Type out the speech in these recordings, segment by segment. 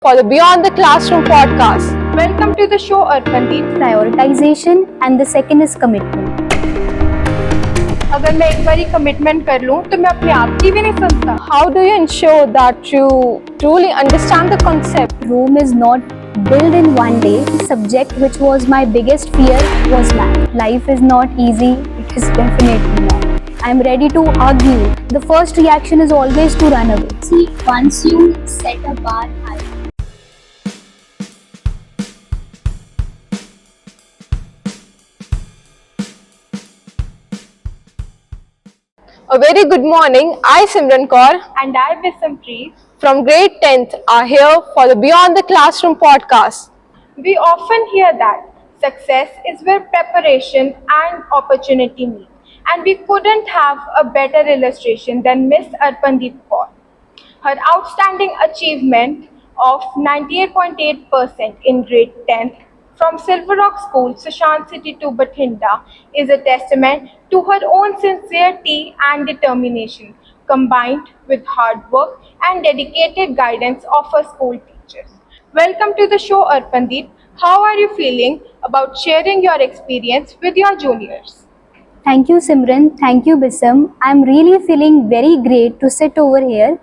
for the Beyond the Classroom podcast. Welcome to the show, Arpandeep. Prioritization and the second is commitment. अगर मैं एक बारी commitment कर लूँ तो मैं अपने आप की भी नहीं सुनता. How do you ensure that you truly understand the concept? Rome is not built in one day. The subject which was my biggest fear was math. Life is not easy. It is definitely not. I am ready to hug you. The first reaction is always to run away. See, once you set a bar high, A very good morning. I, Simran Kaur, And I, Bisampreet. from grade 10th, are here for the Beyond the Classroom podcast. We often hear that success is where preparation and opportunity meet. And we couldn't have a better illustration than Miss Arpandeep Kaur. Her outstanding achievement of 98.8% in grade 10th from Silver Rock School, Sushant City to Bathinda is a testament to her own sincerity and determination, combined with hard work and dedicated guidance of her school teachers. Welcome to the show, Arpandeep. How are you feeling about sharing your experience with your juniors? Thank you, Simran. Thank you, Bisam. I am really feeling very great to sit over here.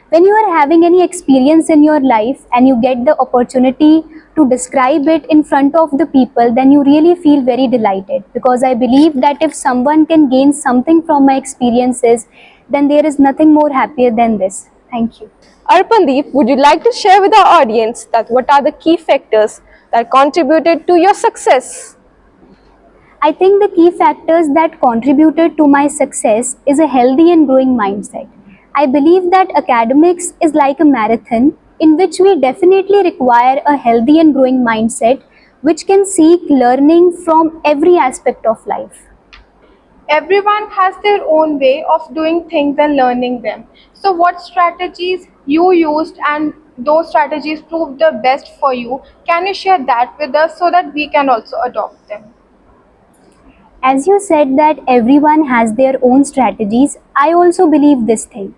When you are having any experience in your life and you get the opportunity to describe it in front of the people, then you really feel very delighted, because I believe that if someone can gain something from my experiences, then there is nothing more happier than this. Thank you. Arpandeep, would you like to share with our audience that what are the key factors that contributed to your success? I think the key factors that contributed to my success is a healthy and growing mindset. I believe that academics is like a marathon in which we definitely require a healthy and growing mindset which can seek learning from every aspect of life. Everyone has their own way of doing things and learning them. So, what strategies you used and those strategies proved the best for you? Can you share that with us so that we can also adopt them? As you said that everyone has their own strategies, I also believe this thing.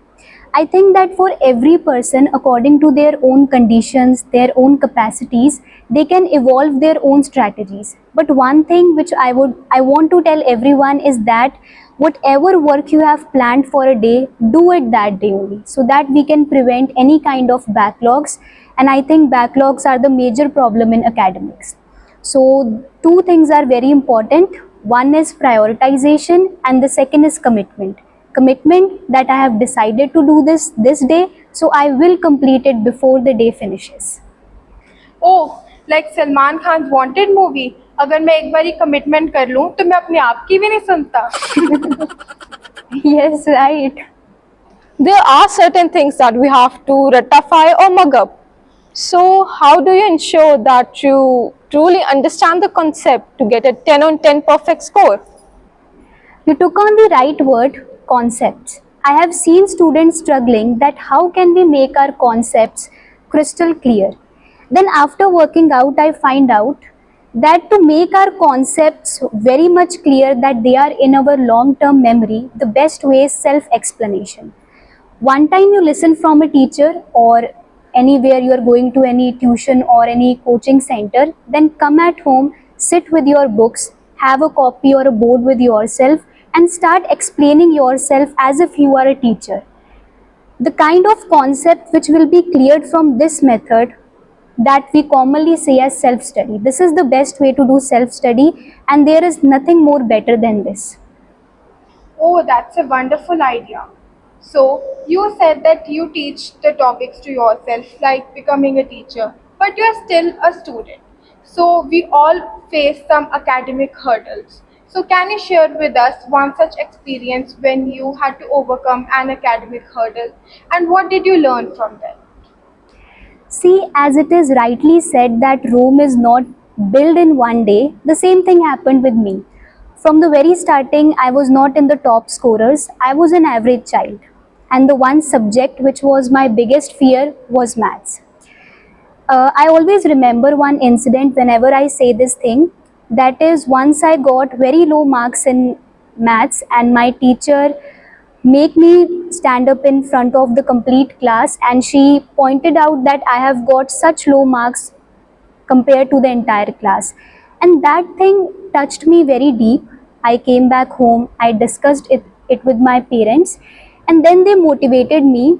I think that for every person, according to their own conditions, their own capacities, they can evolve their own strategies. But one thing which I want to tell everyone is that whatever work you have planned for a day, do it that day only, so that we can prevent any kind of backlogs. And I think backlogs are the major problem in academics. So two things are very important. One is prioritization and the second is commitment. Commitment that I have decided to do this day, so I will complete it before the day finishes. Oh, like Salman Khan's Wanted movie. अगर मैं एक बारी commitment कर लूँ तो मैं अपने आप की भी नहीं सुनता. Yes, right. There are certain things that we have to ratify or mug up. So, how do you ensure that you truly understand the concept to get a 10 on 10 perfect score? You took on the right word, concepts. I have seen students struggling that how can we make our concepts crystal clear. Then after working out, I find out that to make our concepts very much clear that they are in our long-term memory, the best way is self-explanation. One time you listen from a teacher or anywhere you are going to any tuition or any coaching center, then come at home, sit with your books, have a copy or a board with yourself and start explaining yourself as if you are a teacher. The kind of concept which will be cleared from this method that we commonly say as self-study. This is the best way to do self-study and there is nothing more better than this. Oh, that's a wonderful idea. So, you said that you teach the topics to yourself, like becoming a teacher, but you are still a student. So, we all face some academic hurdles. So, can you share with us one such experience when you had to overcome an academic hurdle and what did you learn from that? See, as it is rightly said that Rome is not built in one day, the same thing happened with me. From the very starting, I was not in the top scorers. I was an average child. And the one subject which was my biggest fear was maths. I always remember one incident whenever I say this thing. That is, once I got very low marks in maths and my teacher make me stand up in front of the complete class, and she pointed out that I have got such low marks compared to the entire class. And that thing touched me very deep. I came back home, I discussed it with my parents, and then they motivated me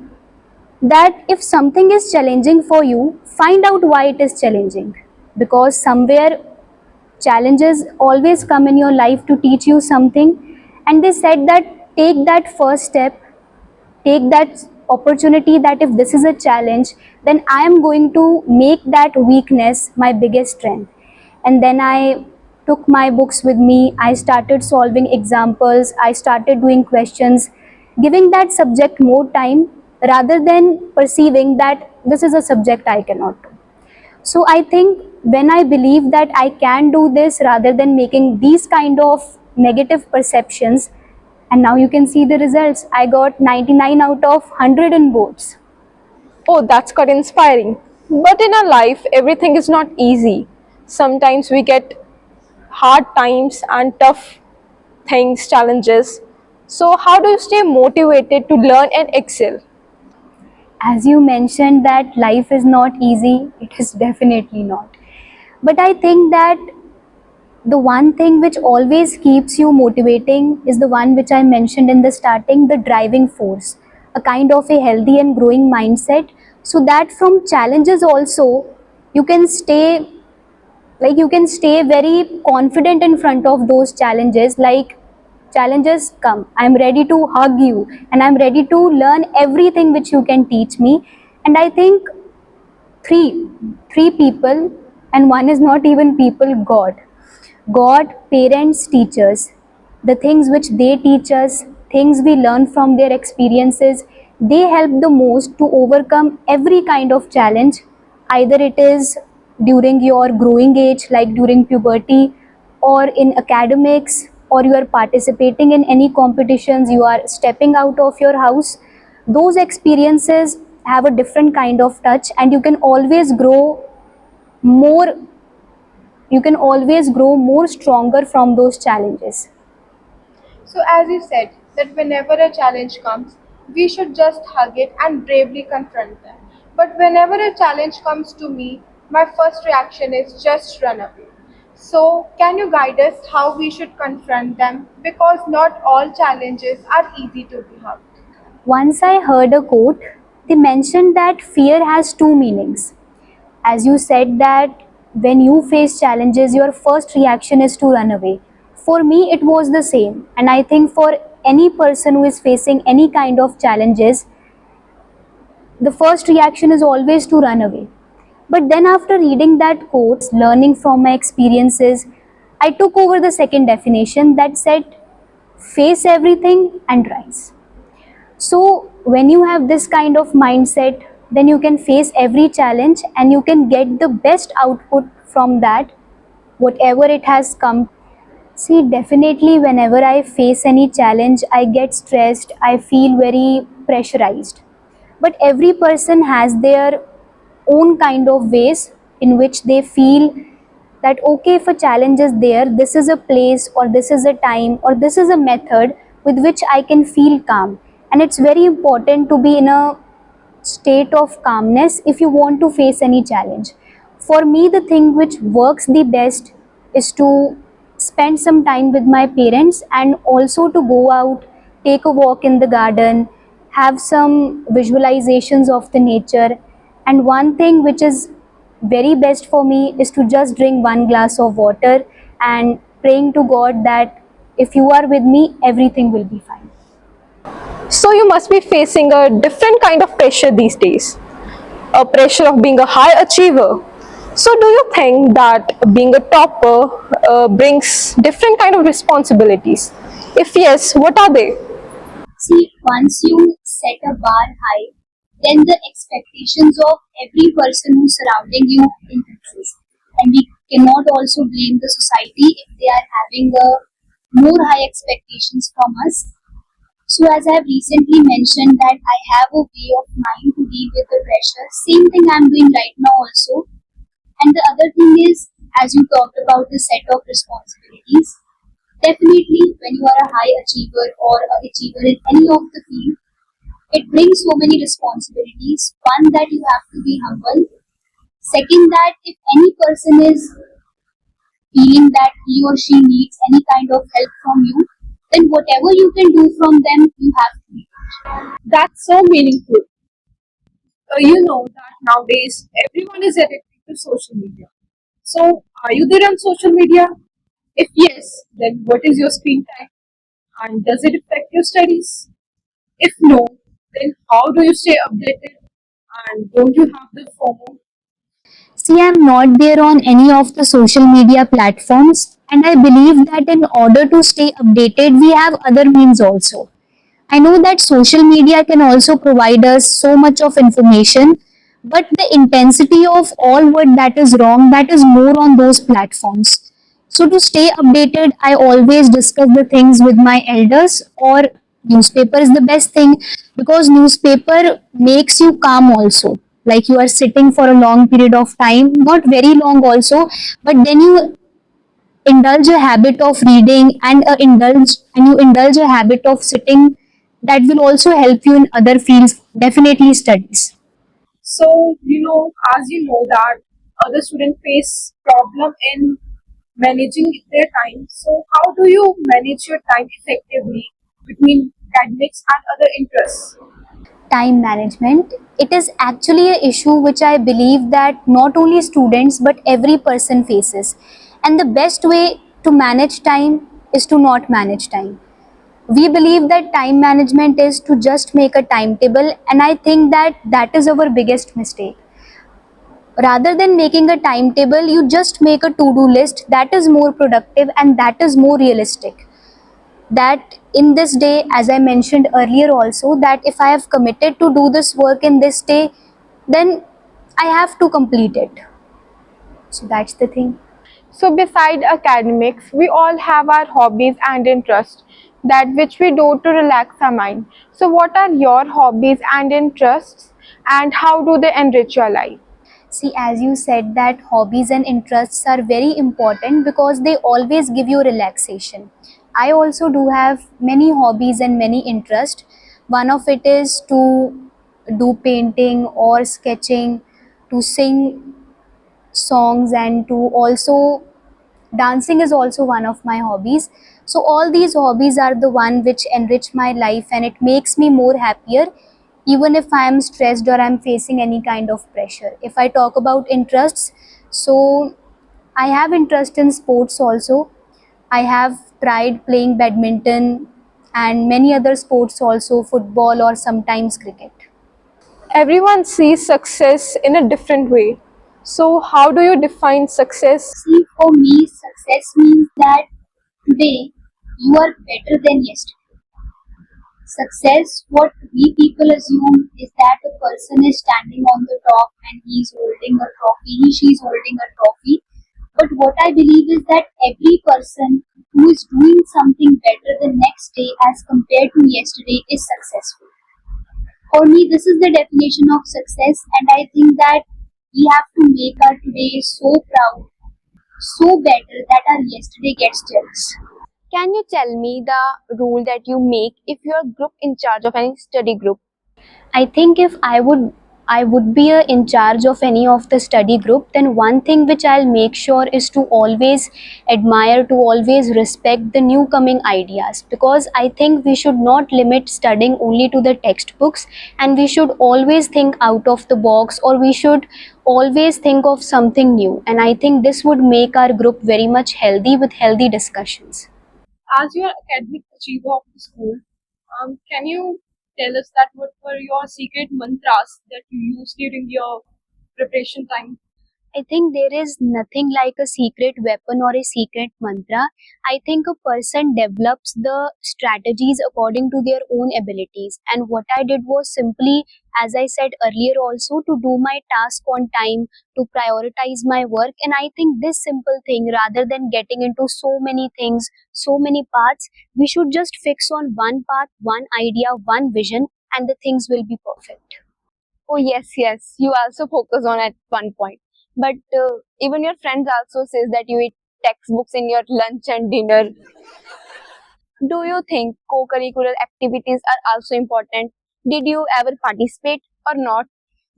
that if something is challenging for you, find out why it is challenging. Because somewhere challenges always come in your life to teach you something. And they said that take that first step, take that opportunity, that if this is a challenge, then I am going to make that weakness my biggest strength. And then I took my books with me, I started solving examples, I started doing questions, giving that subject more time rather than perceiving that this is a subject I cannot do. So I think when I believe that I can do this rather than making these kind of negative perceptions, and now you can see the results. I got 99 out of 100 in boards. Oh, that's quite inspiring. But in our life, everything is not easy. Sometimes we get hard times and tough things, challenges. So, how do you stay motivated to learn and excel? As you mentioned that life is not easy, it is definitely not. But I think that the one thing which always keeps you motivating is the one which I mentioned in the starting, the driving force, a kind of a healthy and growing mindset, so that from challenges also you can stay, like you can stay very confident in front of those challenges. Like challenges come, I'm ready to hug you and I'm ready to learn everything which you can teach me. And I think three people, and one is not even people, God, parents, teachers, the things which they teach us, things we learn from their experiences, they help the most to overcome every kind of challenge. Either it is during your growing age, like during puberty, or in academics, or you are participating in any competitions, you are stepping out of your house. Those experiences have a different kind of touch, and more you can always grow more stronger from those challenges. So, as you said, that whenever a challenge comes, we should just hug it and bravely confront them. But whenever a challenge comes to me, my first reaction is just run away. So, can you guide us how we should confront them? Because not all challenges are easy to be hugged. Once I heard a quote, they mentioned that fear has two meanings. As you said that when you face challenges, your first reaction is to run away. For me, it was the same. And I think for any person who is facing any kind of challenges, the first reaction is always to run away. But then after reading that quote, learning from my experiences, I took over the second definition that said, face everything and rise. So when you have this kind of mindset, then you can face every challenge and you can get the best output from that, whatever it has come. See, definitely whenever I face any challenge, I get stressed, I feel very pressurized. But every person has their own kind of ways in which they feel that okay, if a challenge is there, this is a place or this is a time or this is a method with which I can feel calm. And it's very important to be in a state of calmness if you want to face any challenge. For me, the thing which works the best is to spend some time with my parents and also to go out, take a walk in the garden, have some visualizations of the nature. And one thing which is very best for me is to just drink one glass of water and praying to God that if you are with me, everything will be fine. So, you must be facing a different kind of pressure these days, a pressure of being a high achiever. So, do you think that being a topper brings different kind of responsibilities? If yes, what are they? See, once you set a bar high, then the expectations of every person who's surrounding you increases. And we cannot also blame the society if they are having a more high expectations from us. So as I have recently mentioned that I have a way of mind to deal with the pressure, same thing I'm doing right now also. And the other thing is, as you talked about the set of responsibilities, Definitely, when you are a high achiever or a achiever in any of the field, it brings so many responsibilities. One, that you have to be humble. Second, that if any person is feeling that he or she needs any kind of help from you, then whatever you can do from them, you have to do. That's so meaningful. You know that nowadays everyone is addicted to social media. So, are you there on social media? If yes, then what is your screen time? And does it affect your studies? If no, then how do you stay updated? And don't you have the FOMO? See, I'm not there on any of the social media platforms, and I believe that in order to stay updated, we have other means also. I know that social media can also provide us so much of information, but the intensity of all what that is wrong, that is more on those platforms. So to stay updated, I always discuss the things with my elders, or newspaper is the best thing because newspaper makes you calm also. Like you are sitting for a long period of time, not very long also, but then you indulge a habit of reading and you indulge a habit of sitting, that will also help you in other fields, definitely studies. So, as you know that other students face problem in managing their time. So, how do you manage your time effectively between academics and other interests? Time management, it is actually a issue which I believe that not only students but every person faces, and the best way to manage time is to not manage time. We believe that time management is to just make a timetable, and I think that that is our biggest mistake. Rather than making a timetable, you just make a to-do list. That is more productive and that is more realistic. That in this day, as I mentioned earlier also, that if I have committed to do this work in this day, then I have to complete it. So that's the thing. So, beside academics, we all have our hobbies and interests, that which we do to relax our mind. So, what are your hobbies and interests, and how do they enrich your life? See, as you said, that hobbies and interests are very important because they always give you relaxation. I also do have many hobbies and many interests. One of it is to do painting or sketching, to sing songs, and to also dancing is also one of my hobbies. So all these hobbies are the one which enrich my life and it makes me more happier even if I am stressed or I'm facing any kind of pressure. If I talk about interests, so I have interest in sports also. I have tried playing badminton and many other sports also, football or sometimes cricket. Everyone sees success in a different way. So, how do you define success? See, for me, success means that today you are better than yesterday. Success, what we people assume, is that a person is standing on the top and he is holding a trophy, she is holding a trophy. But what I believe is that every person who is doing something better the next day as compared to yesterday is successful. For me, this is the definition of success, and I think that we have to make our today so proud, so better that our yesterday gets jealous. Can you tell me the rule that you make if you're group in charge of any study group? I think if I would be in charge of any of the study group, then one thing which I'll make sure is to always admire, to always respect the new coming ideas, because I think we should not limit studying only to the textbooks, and we should always think out of the box, or we should always think of something new, and I think this would make our group very much healthy with healthy discussions. As you are academic achiever of the school, can you tell us that what were your secret mantras that you used during your preparation time? I think there is nothing like a secret weapon or a secret mantra. I think a person develops the strategies according to their own abilities. And what I did was simply, as I said earlier, also to do my task on time, to prioritize my work. And I think this simple thing, rather than getting into so many things, so many paths, we should just fix on one path, one idea, one vision, and the things will be perfect. Oh, yes, yes. You also focus on at one point. But even your friends also says that you textbooks in your lunch and dinner. Do you think co-curricular activities are also important? Did you ever participate or not?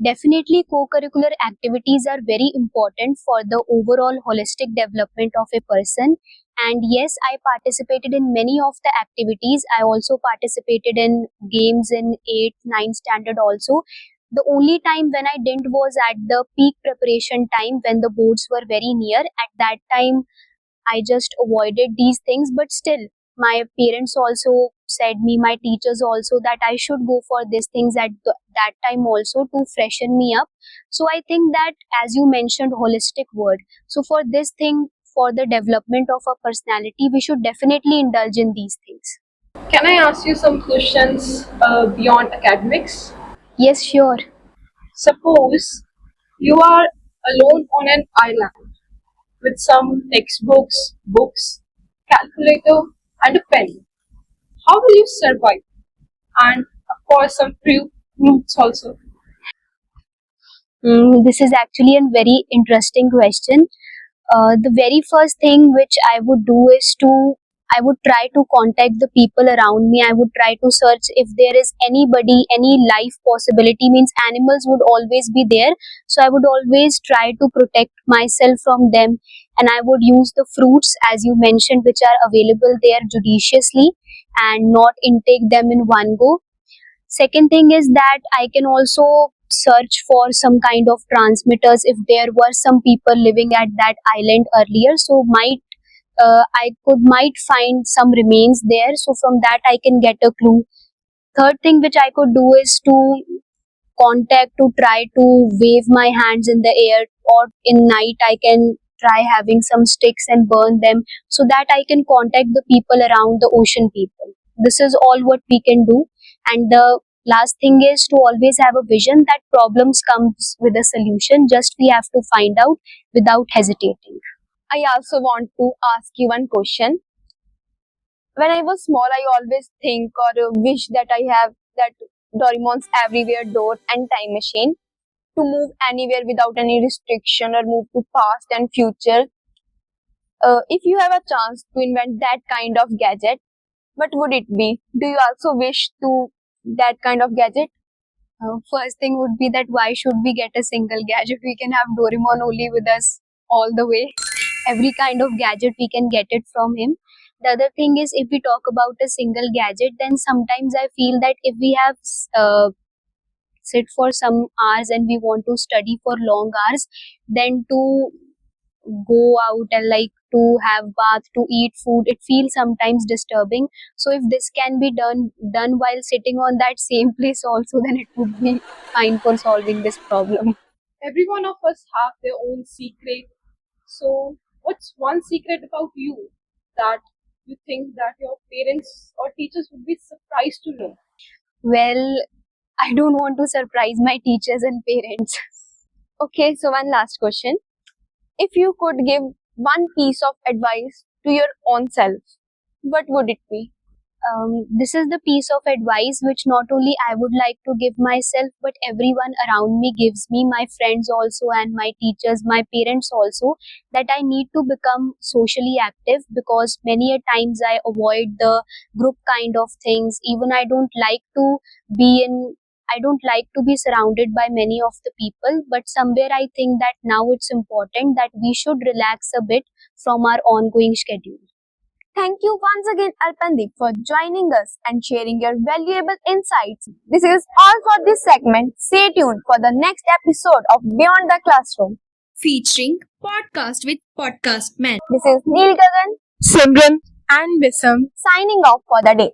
Definitely, co-curricular activities are very important for the overall holistic development of a person. And yes, I participated in many of the activities. I also participated in games in 8th, 9th standard also. The only time when I didn't was at the peak preparation time when the boards were very near. At that time, I just avoided these things, but still, my parents also said me, my teachers also, that I should go for these things at that time also to freshen me up. So I think that, as you mentioned, holistic word. So for this thing, for the development of a personality, we should definitely indulge in these things. Can I ask you some questions beyond academics? Yes, sure. Suppose you are alone on an island with some textbooks, books, calculator, and a pen. How will you survive? And of course, some fruits also. This is actually a very interesting question. The very first thing which I would do is I would try to contact the people around me. I would try to search if there is anybody, any life possibility, means animals would always be there. So I would always try to protect myself from them, and I would use the fruits, as you mentioned, which are available there judiciously and not intake them in one go. Second thing is that I can also search for some kind of transmitters if there were some people living at that island earlier. So might find some remains there. So from that I can get a clue. Third thing which I could do is to try to wave my hands in the air, or in night I can try having some sticks and burn them so that I can contact the people around, the ocean people. This is all what we can do. And the last thing is to always have a vision that problems comes with a solution. Just we have to find out without hesitating. I also want to ask you one question. When I was small, I always think or wish that I have that Doraemon's everywhere door and time machine to move anywhere without any restriction or move to past and future. If you have a chance to invent that kind of gadget, what would it be? Do you also wish to that kind of gadget? First thing would be that why should we get a single gadget? We can have Doraemon only with us all the way. Every kind of gadget we can get it from him. The other thing is, if we talk about a single gadget, then sometimes I feel that if we have sit for some hours and we want to study for long hours, then to go out and like to have bath, to eat food, it feels sometimes disturbing. So if this can be done while sitting on that same place also, then it would be fine for solving this problem. Every one of us have their own secret. So, what's one secret about you that you think that your parents or teachers would be surprised to know? Well, I don't want to surprise my teachers and parents. Okay, so one last question. If you could give one piece of advice to your own self, what would it be? This is the piece of advice which not only I would like to give myself, but everyone around me gives me, my friends also, and my teachers, my parents also, that I need to become socially active, because many a times I avoid the group kind of things. Even I don't like to be surrounded by many of the people, but somewhere I think that now it's important that we should relax a bit from our ongoing schedule. Thank you once again, Arpandeep, for joining us and sharing your valuable insights. This is all for this segment. Stay tuned for the next episode of Beyond the Classroom. Featuring Podcast with Podcast Man. This is Neil Gagan Simran and Bisam. signing off for the day.